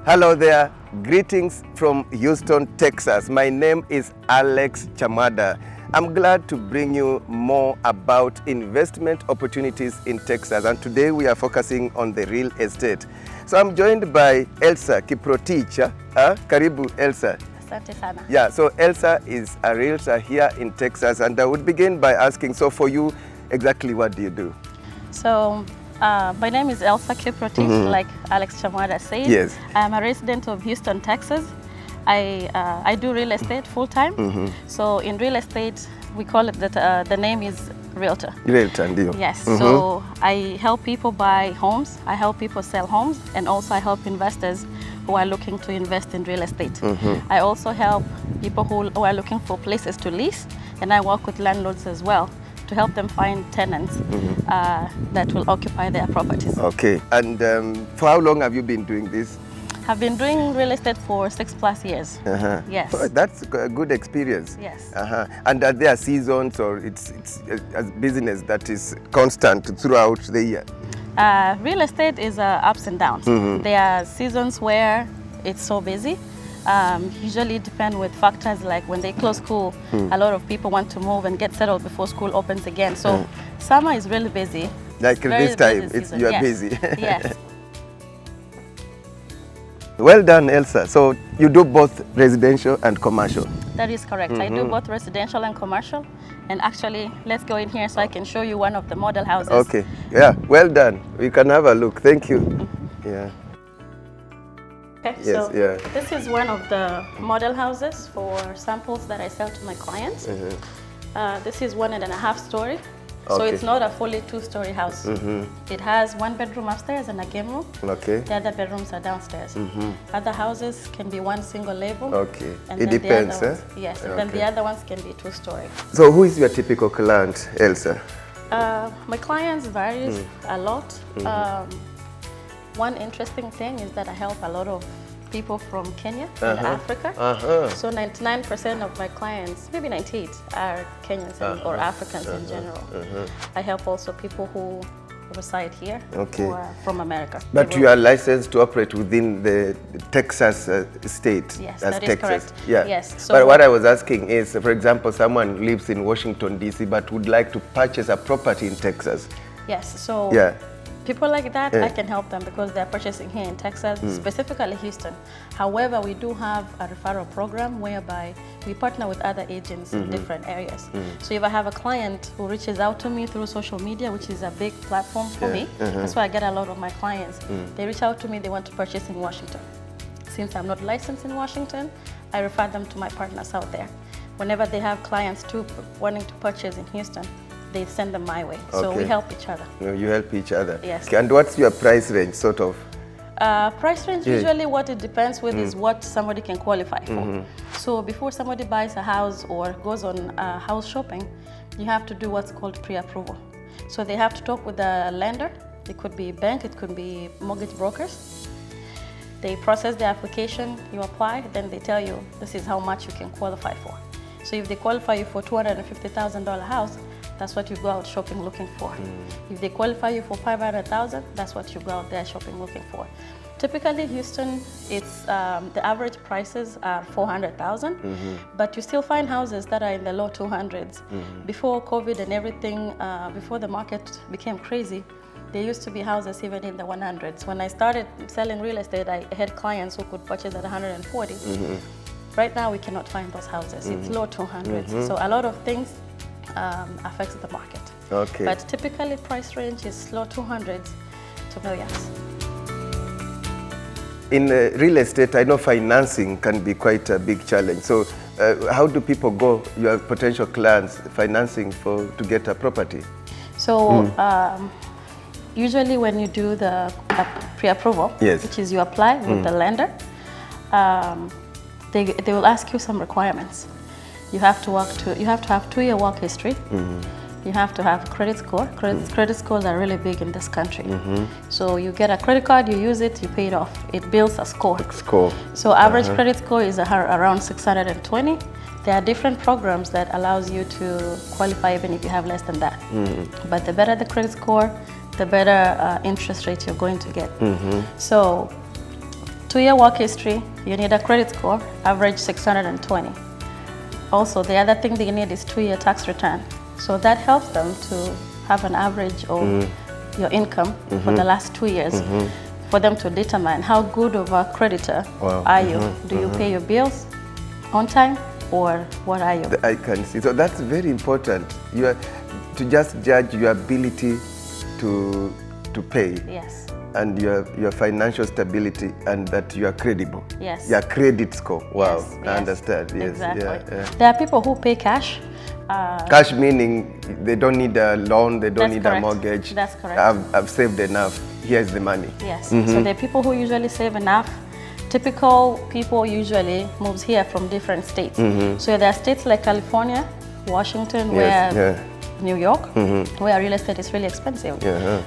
Hello there, greetings from Houston, Texas. My name is Alex Chamada. I'm glad to bring you more about investment opportunities in Texas, and today we are focusing on the real estate. So I'm joined by Elsa Kiprotich. Karibu Elsa. Asante sana. Yeah, so Elsa is a realtor here in Texas, and I would begin by asking, so for you, exactly what do you do? So my name is Elsa Kiprotich, like Alex Chamada said. Yes. I'm a resident of Houston, Texas. I do real estate full-time. So in real estate, we call it that the name is Realtor. Realtor, ndio. Yes, so I help people buy homes, I help people sell homes, and also I help investors who are looking to invest in real estate. I also help people who are looking for places to lease, and I work with landlords as well to help them find tenants that will occupy their properties. Okay, and for how long have you been doing this? I've been doing real estate for 6+ years. Yes. Oh, that's a good experience. Yes. And are there seasons, or it's a business that is constant throughout the year? Real estate is ups and downs. There are seasons where it's so busy. Usually depend with factors like when they close school, a lot of people want to move and get settled before school opens again. So summer is really busy. Like this time, you are busy. Yes. Well done, Elsa. So you do both residential and commercial? That is correct. I do both residential and commercial. And actually, let's go in here so I can show you one of the model houses. Okay. Yeah, well done. We can have a look. Thank you. Yeah. Okay, Yes, so yeah. this is one of the model houses for samples that I sell to my clients. This is 1.5 story. So Okay. it's not a fully 2-story house. It has 1 bedroom upstairs and a game room. Okay. The other bedrooms are downstairs. Other houses can be 1 single level. Okay. And It then the other depends, ones- Yes, and then the Okay. other ones can be 2-story. So who is your typical client, Elsa? My clients varies a lot. One interesting thing is that I help a lot of people from Kenya and Africa. So 99% of my clients, maybe 98, are Kenyans or Africans in general. I help also people who reside here, Okay. who are from America. But you are licensed to operate within the Texas state? Yes, as that is Texas. correct. Yeah. Yes, so But what I was asking is, for example, someone lives in Washington, D.C., but would like to purchase a property in Texas. Yes, so Yeah. people like that, I can help them because they're purchasing here in Texas, specifically Houston. However, we do have a referral program whereby we partner with other agents in different areas. So if I have a client who reaches out to me through social media, which is a big platform for me, that's why I get a lot of my clients. They reach out to me, they want to purchase in Washington. Since I'm not licensed in Washington, I refer them to my partners out there. Whenever they have clients too wanting to purchase in Houston, they send them my way. So we Okay. help each other. You help each other. Yes. Okay, and what's your price range, sort of? Price range, usually what it depends with is what somebody can qualify for. So before somebody buys a house or goes on house shopping, you have to do what's called pre-approval. So they have to talk with the lender. It could be bank, it could be mortgage brokers. They process the application, you apply, then they tell you this is how much you can qualify for. So if they qualify you for $250,000 house, that's what you go out shopping looking for. If they qualify you for $500,000, that's what you go out there shopping looking for. Typically, Houston, it's the average prices are $400,000, but you still find houses that are in the low 200s. Before COVID and everything, before the market became crazy, there used to be houses even in the 100s. When I started selling real estate, I had clients who could purchase at 140. Right now, we cannot find those houses. It's low 200s. So a lot of things affects the market. Okay. But typically price range is low 200s to millions. In real estate, I know financing can be quite a big challenge. So how do people go, your potential clients, financing to get a property? So usually when you do the pre-approval, Yes. which is you apply with the lender, they will ask you some requirements. You have to have 2-year work history. You have to have credit score. Credit scores are really big in this country. So you get a credit card, you use it, you pay it off. It builds a score. So average credit score is around 620. There are different programs that allows you to qualify even if you have less than that. But the better the credit score, the better interest rate you're going to get. So 2-year work history, you need a credit score, average 620. Also, the other thing that you need is 2-year tax return. So that helps them to have an average of your income for the last 2 years for them to determine how good of a creditor are you. Do you pay your bills on time, or what are you? I can see. So that's very important. You are to just judge your ability to pay. Yes. And your financial stability, and that you are credible. Yes. Your credit score. Wow. Yes, I understand. Yes. Exactly. Yeah. There are people who pay cash. Cash meaning they don't need a loan, they don't need correct. a mortgage. That's correct. I've saved enough. Here's the money. Yes. So there are people who usually save enough. Typical people usually moves here from different states. So there are states like California, Washington, where New York, where real estate is really expensive.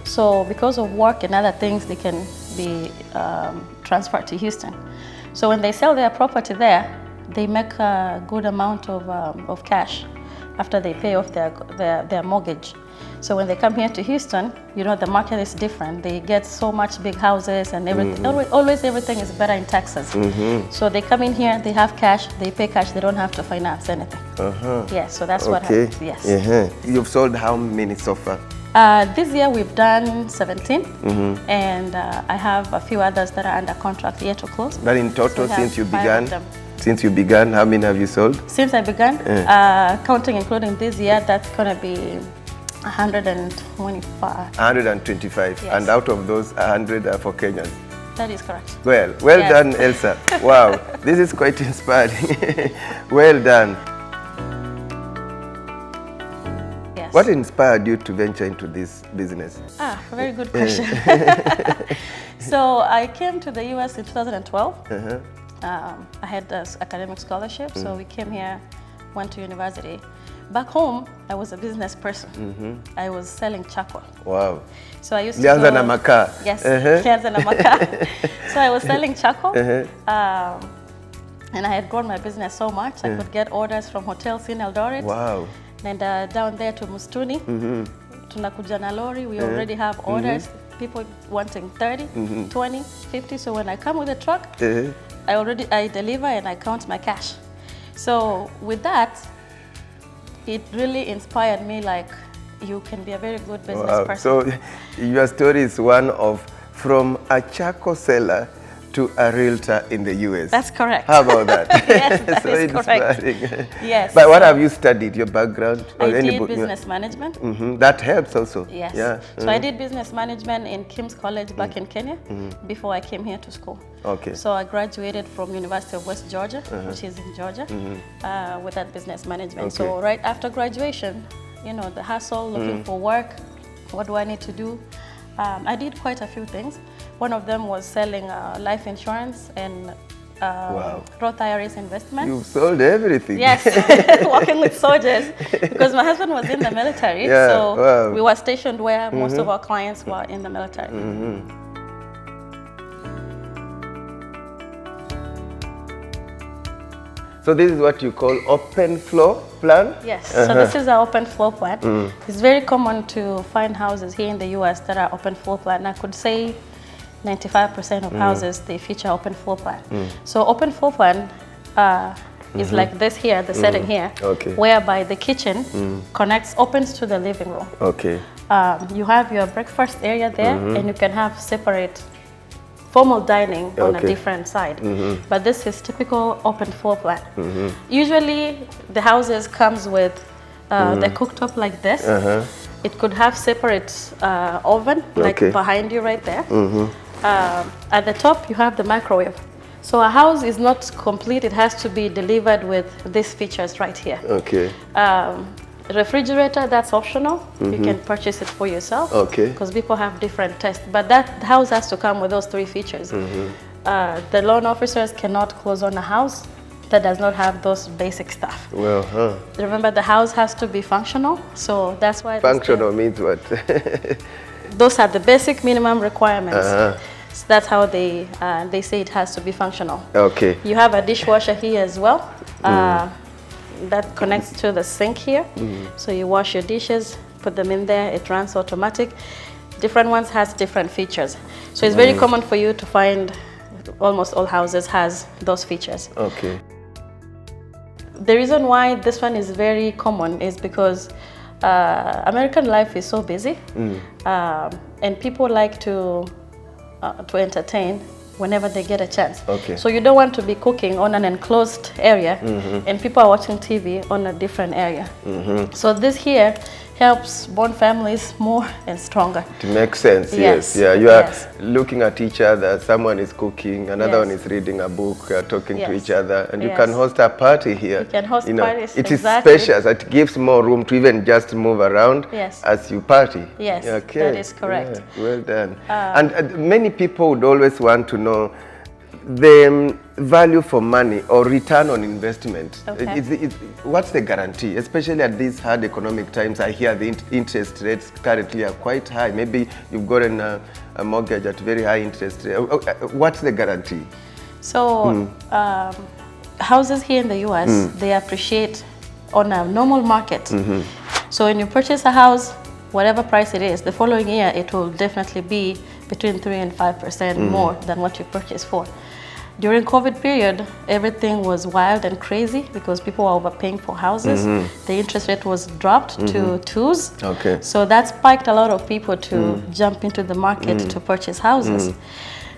So because of work and other things, they can be transferred to Houston. So when they sell their property there, they make a good amount of cash after they pay off their mortgage. So when they come here to Houston, you know, the market is different. They get so much big houses and everything. Always everything is better in Texas. So they come in here, they have cash, they pay cash, they don't have to finance anything. Yes, so that's what happens. Yes. You've sold how many so far? This year we've done 17, and I have a few others that are under contract yet to close. But in total, So since you began, how many have you sold? Since I began, counting including this year, that's going to be 125. 125, Yes. and out of those, 100 are for Kenyans. That is correct. Well Yes. done, Elsa. Wow, this is quite inspiring. Well done. Yes. What inspired you to venture into this business? Very good question. So I came to the US in 2012. I had an academic scholarship, so we came here, went to university. Back home, I was a business person. I was selling charcoal. Wow. So I used to Lianza na makaa. Yes, lianza na makaa. So I was selling charcoal. And I had grown my business so much, I could get orders from hotels in Eldoret. Wow. And down there to Mustuni, tunakuja na lorry, we already have orders, people wanting 30, 20, 50. So when I come with a truck, I deliver and I count my cash. So with that, it really inspired me, like, you can be a very good business person. So your story is one of from a charcoal seller to a realtor in the US. That's correct. How about that? Yes, that so is inspiring. correct. Yes. But what have you studied, your background? I did business management. That helps also. Yes. Yeah. So I did business management in Kim's College back in Kenya before I came here to school. Okay. So I graduated from University of West Georgia, which is in Georgia, with that business management. Okay. So right after graduation, you know, the hustle, looking for work, what do I need to do? I did quite a few things. One of them was selling life insurance and Roth IRAs investment. You sold everything. Yes, working with soldiers, because my husband was in the military, so we were stationed where most of our clients were in the military. So this is what you call open floor plan? Yes, so this is our open floor plan. It's very common to find houses here in the US that are open floor plan. I could say 95% of houses, they feature open floor plan. So open floor plan is like this here, the setting here, whereby the kitchen opens to the living room. Okay. You have your breakfast area there, and you can have separate formal dining on a different side. But this is typical open floor plan. Usually the houses comes with the cooktop like this. It could have separate oven, like behind you right there. At the top, you have the microwave. So a house is not complete, it has to be delivered with these features right here. Okay. Refrigerator, that's optional. You can purchase it for yourself. Okay. Because people have different tastes. But that house has to come with those three features. The loan officers cannot close on a house that does not have those basic stuff. Well, Remember, the house has to be functional. So that's why. Functional means what? Those are the basic minimum requirements. So that's how they say it has to be functional. Okay. You have a dishwasher here as well. That connects to the sink here. So you wash your dishes, put them in there, it runs automatic. Different ones has different features. So it's very common for you to find almost all houses has those features. Okay. The reason why this one is very common is because American life is so busy, and people like to entertain whenever they get a chance. Okay. So you don't want to be cooking on an enclosed area and people are watching TV on a different area. So this here helps bond families more and stronger. It makes sense, yes. Yeah, you are looking at each other, someone is cooking, another one is reading a book, talking to each other, and you can host a party here. You can host parties, it is spacious, it gives more room to even just move around as you party. Yes, okay. that is correct. Yeah, well done. And many people would always want to know the value for money or return on investment. Okay. What's the guarantee? Especially at these hard economic times, I hear the interest rates currently are quite high. Maybe you've gotten a mortgage at very high interest rate. What's the guarantee? So houses here in the US, they appreciate on a normal market. So when you purchase a house, whatever price it is, the following year it will definitely be between 3 and 5% more than what you purchased for. During COVID period, everything was wild and crazy because people were overpaying for houses. The interest rate was dropped to 2s. Okay. So that spiked a lot of people to jump into the market to purchase houses.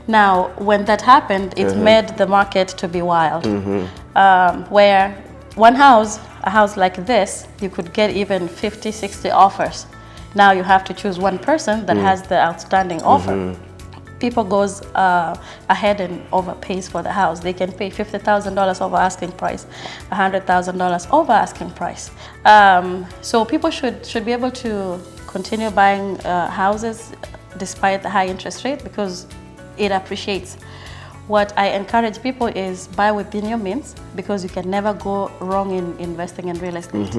Now, when that happened, it made the market to be wild, where a house like this, you could get even 50, 60 offers. Now you have to choose one person that has the outstanding offer. People goes ahead and overpays for the house. They can pay $50,000 over asking price, $100,000 over asking price. So people should be able to continue buying houses despite the high interest rate because it appreciates. What I encourage people is buy within your means because you can never go wrong in investing in real estate.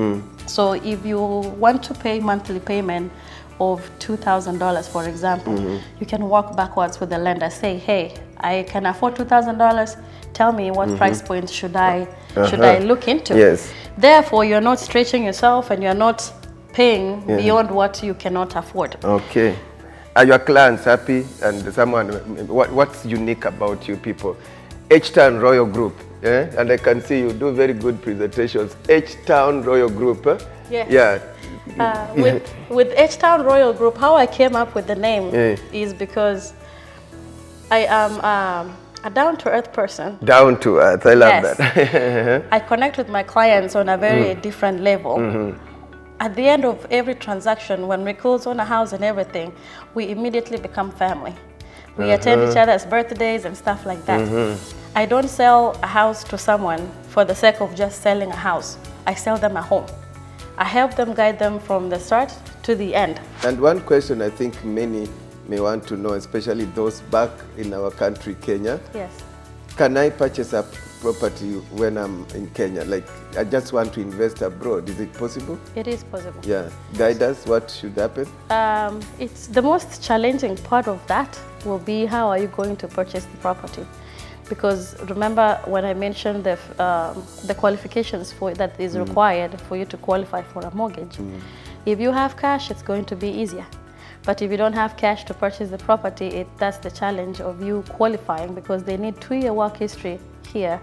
So if you want to pay monthly payment of $2,000, for example, you can walk backwards with the lender. Say, hey, I can afford $2,000. Tell me what price point should I look into? Yes. Therefore, you're not stretching yourself and you're not paying beyond what you cannot afford. Okay. Are your clients happy? And what's unique about you people? H-Town Royal Group, and I can see you do very good presentations. H-Town Royal Group, Yes. Yeah. With H-Town Royal Group, how I came up with the name is because I am a down-to-earth person. Down to earth, I love that. I connect with my clients on a very different level. At the end of every transaction, when we close on a house and everything, we immediately become family. We attend each other's birthdays and stuff like that. I don't sell a house to someone for the sake of just selling a house. I sell them a home. I help them, guide them from the start to the end. And one question I think many may want to know, especially those back in our country, Kenya. Yes. Can I purchase a property when I'm in Kenya? Like, I just want to invest abroad. Is it possible? It is possible. Yeah. Guide us, what should happen? It's the most challenging part of that will be how are you going to purchase the property? Because remember when I mentioned the qualifications that is required for you to qualify for a mortgage. If you have cash, it's going to be easier. But if you don't have cash to purchase the property, that's the challenge of you qualifying because they need 2-year work history here.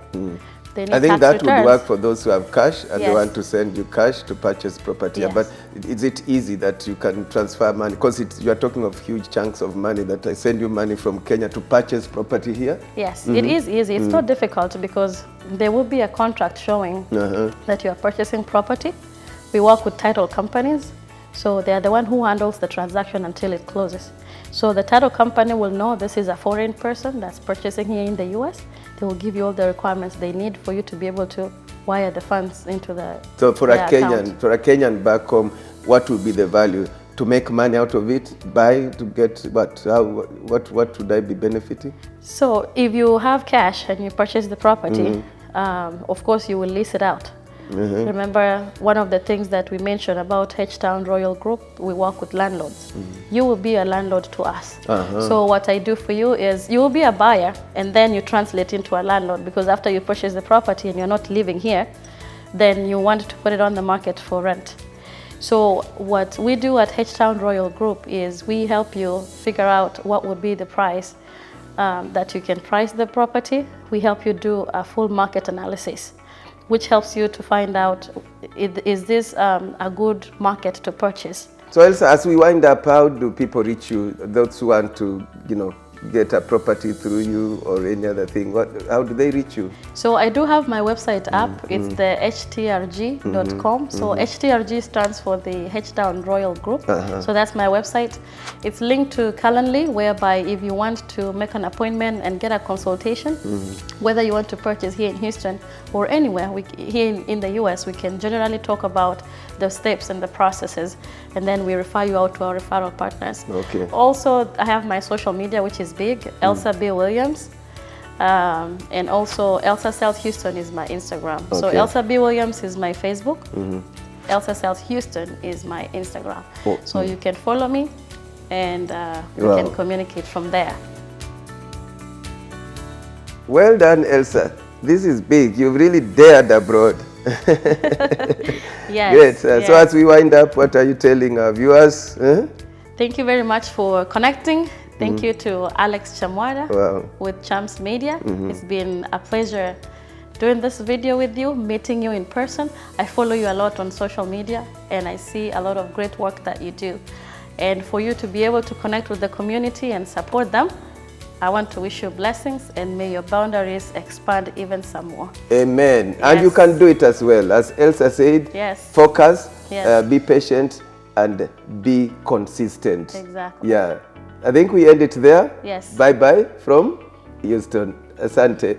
They need I think tax that would work for those who have cash and they Yes. want to send you cash to purchase property. Yes. But is it easy that you can transfer money? Because you are talking of huge chunks of money that I send you money from Kenya to purchase property here? Yes, it is easy. It's not difficult because there will be a contract showing that you are purchasing property. We work with title companies. So they are the one who handles the transaction until it closes. So the title company will know this is a foreign person that's purchasing here in the US. They will give you all the requirements they need for you to be able to wire the funds into the So for a account. Kenyan back home, what would be the value? To make money out of it, buy, to get what? What would I be benefiting? So if you have cash and you purchase the property, of course you will lease it out. Remember, one of the things that we mentioned about H-Town Royal Group, we work with landlords. You will be a landlord to us. So what I do for you is you will be a buyer and then you translate into a landlord because after you purchase the property and you're not living here, then you want to put it on the market for rent. So what we do at H-Town Royal Group is we help you figure out what would be the price that you can price the property. We help you do a full market analysis, which helps you to find out, is this a good market to purchase? So Elsa, as we wind up, how do people reach you, those who want to, get a property through you or any other thing? How do they reach you? So I do have my website app. It's the htrg.com. So HTRG stands for the H Down Royal Group. So that's my website. It's linked to Calendly, whereby if you want to make an appointment and get a consultation, whether you want to purchase here in Houston or anywhere, here in the US, we can generally talk about the steps and the processes, and then we refer you out to our referral partners. Okay. Also, I have my social media, which is big, Elsa B. Williams. And also Elsa South Houston is my Instagram. Okay. So Elsa B. Williams is my Facebook. Elsa South Houston is my Instagram. So you can follow me, and we can communicate from there. Well done, Elsa. This is big. You've really dared abroad. Yes. Great. So as we wind up, what are you telling our viewers? Thank you very much for connecting. Thank you to Alex Chamwada with Chams Media. It's been a pleasure doing this video with you, meeting you in person. I follow you a lot on social media, and I see a lot of great work that you do. And for you to be able to connect with the community and support them, I want to wish you blessings, and may your boundaries expand even some more. Amen. Yes. And you can do it as well. As Elsa said, focus, be patient, and be consistent. Exactly. Yeah. I think we end it there. Yes. Bye-bye from Houston. Asante.